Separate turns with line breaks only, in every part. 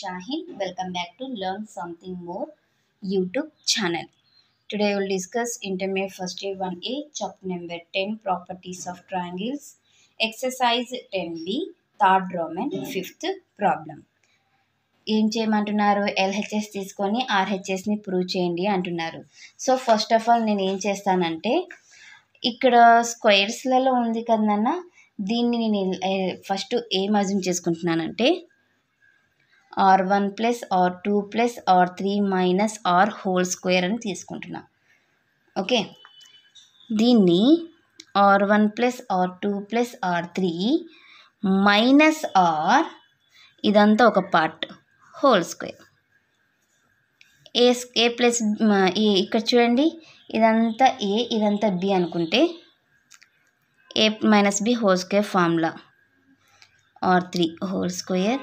Shahin. Welcome back to Learn Something More YouTube channel. Today we will discuss Intermediate First Year 1A, chapter number 10, Properties of Triangles, Exercise 10B, third Roman, fifth problem. ఏం చేయమంటున్నారు? LHS తీసుకొని ఆర్హెచ్ఎస్ని prove చేయండి అంటున్నారు. So first of all నేను ఏం చేస్తానంటే, ఇక్కడ స్క్వేర్స్లలో ఉంది కదన్న, దీన్ని నేను ఫస్ట్ ఏం అజ్యూమ్ చేసుకుంటున్నానంటే r1 plus r2 plus r3 minus r whole square అని తీసుకుంటున్నా. ఓకే, దీన్ని r1 plus r2 plus r3 minus r ఇదంతా ఒక part whole square A plus A, ఇక్కడ చూడండి ఇదంతా ఏ ఇదంతా బి అనుకుంటే A minus B whole square formula r3 whole square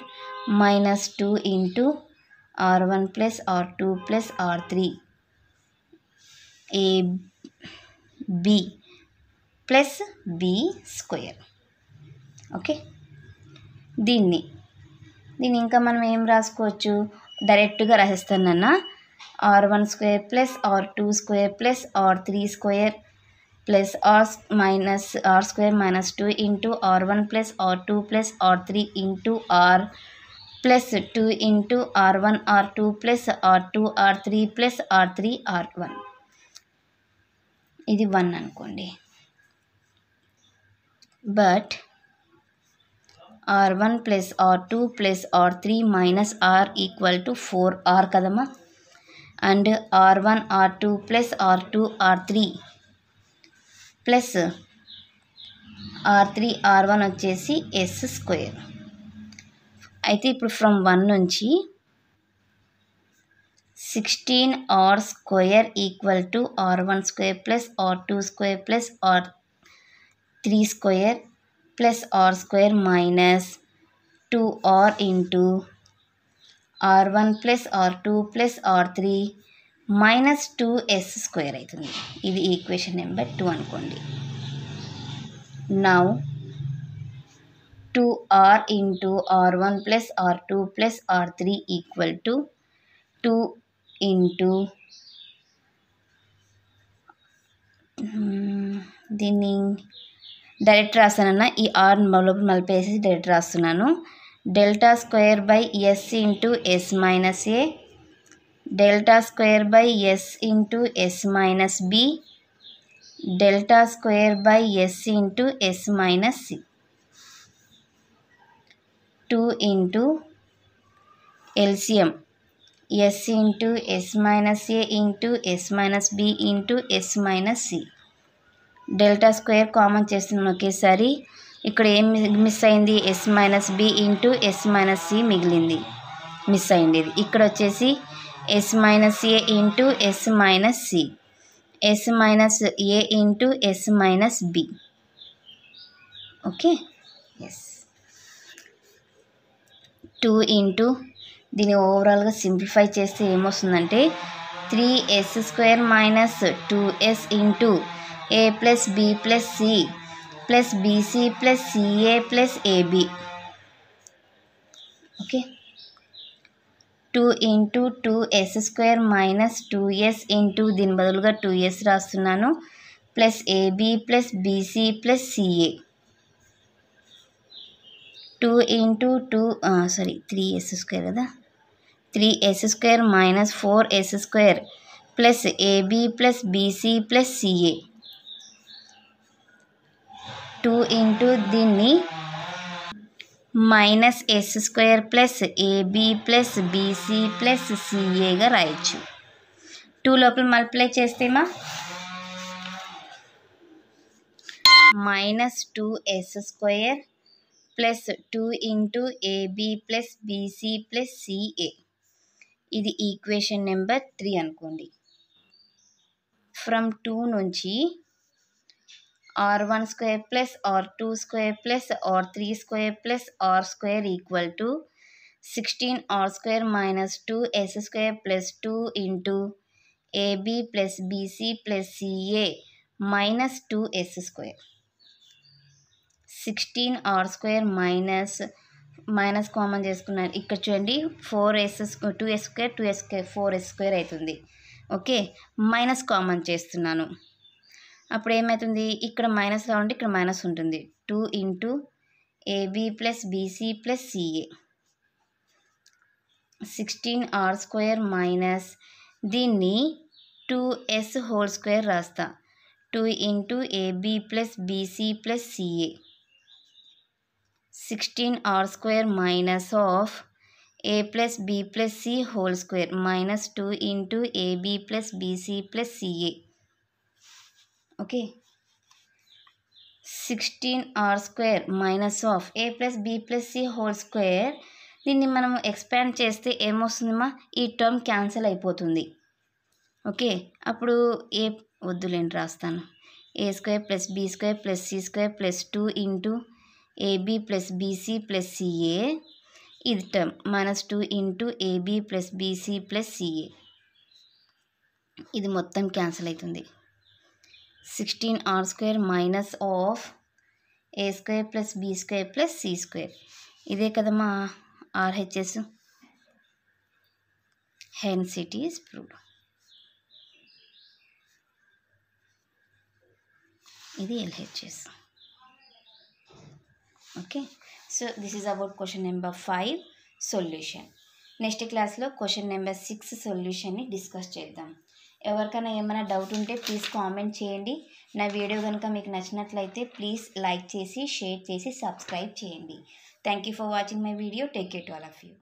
minus 2 into r1 plus r2 plus r3 A B plus B square. Okay, దీన్ని ఇంకా మనం ఏం రాసుకోవచ్చు, డైరెక్ట్గా రాసేస్తానన్న r1 square plus r2 square plus r3 square plus r square minus 2 into r1 plus r2 plus r3 into r plus 2 into r1 r2 plus r2 r3 plus r3 r1. ఇది 1 అనుకోండి. But r1 plus r2 plus r3 minus r equal to 4r కదమ్మా. And r1 r2 plus r2 r3 plus r3 r1 వచ్చేసి s square. అయితే ఇప్పుడు from 1 నుంచి 16r square equal to r1 square plus r2 square plus r3 square plus r square minus 2r into r1 plus r2 plus r3 minus 2s square అవుతుంది. ఇది equation number 2 అనుకోండి. Now 2r into r1 plus r2 plus r3 equal to 2 into దీన్ని direct రాస్తానన్న, ఈ R లోపల మలిపేసి direct రాస్తున్నాను. Delta square by S into S minus A, delta square by S into S minus B, delta square by S into S minus C. 2 into LCM S into S minus A into S minus B into S minus C. Delta square common చేస్తున్నాను ఒకేసారి. ఇక్కడ ఏం miss అయింది, S minus B into S minus C మిగిలింది, miss అయింది. ఇక్కడ వచ్చేసి S minus A into S minus C, S minus A into S minus B. Okay, S 2 into దీన్ని ఓవరాల్గా సింప్లిఫై చేస్తే ఏమొస్తుందంటే 3s square minus 2s into A plus B plus C plus BC plus CA plus AB. Okay, 2 into 2s square minus 2s into దీని బదులుగా 2s రాస్తున్నాను plus AB plus BC plus CA. 2 into 3s square కదా, 3s square minus 4s square plus AB plus BC plus CA. 2 into దీన్ని minus S square plus AB plus BC plus సిఏగా రాయొచ్చు. 2 లోపల multiply చేస్తేమా minus 2s square plus 2 into AB plus BC plus CA. ఇది equation number 3 అనుకోండి. From 2 నుంచి r1 square plus r2 square plus r3 square plus r square equal to 16r square minus 2s square plus 2 into AB plus BC plus CA minus 2s square. 16r square minus minus common చేసుకున్నాను. ఇక్కడ చూడండి 2s square 4s square అవుతుంది. Okay, minus common చేస్తున్నాను. అప్పుడు ఏమవుతుంది, ఇక్కడ minus రావండి, ఇక్కడ మైనస్ ఉంటుంది. 2 into AB plus BC plus CA 16r square minus దీన్ని 2s హోల్ స్క్వేర్ రాస్తా. 2 into AB plus BC plus CA 16r square minus of a plus b plus c whole square minus 2 into AB plus BC plus CA. Okay, 16r square minus of a plus b plus c whole square. దీన్ని మనం expand చేస్తే ఏమొస్తుందమ్మా, ఈ term cancel అయిపోతుంది. Okay, అప్పుడు ఏ వద్దులేండి రాస్తాను. A square plus B square plus C square plus 2 into AB plus BC plus CA, ఇది term minus 2 into AB plus BC plus CA. ఇది మొత్తం క్యాన్సిల్ అవుతుంది. 16r square minus of A square plus B square plus C square. ఇదే కదమ్మా RHS. Hence it is proved. ఇది LHS. Okay, so this is about question number 5 solution. Next క్లాస్లో question number 6 సొల్యూషన్ని discuss చేద్దాం. ఎవరికైనా ఏమైనా doubt ఉంటే please comment చేయండి. నా వీడియో కనుక మీకు నచ్చినట్లయితే ప్లీజ్ లైక్ చేసి షేర్ చేసి సబ్స్క్రైబ్ చేయండి. Thank you for watching my video. Take care to all of you.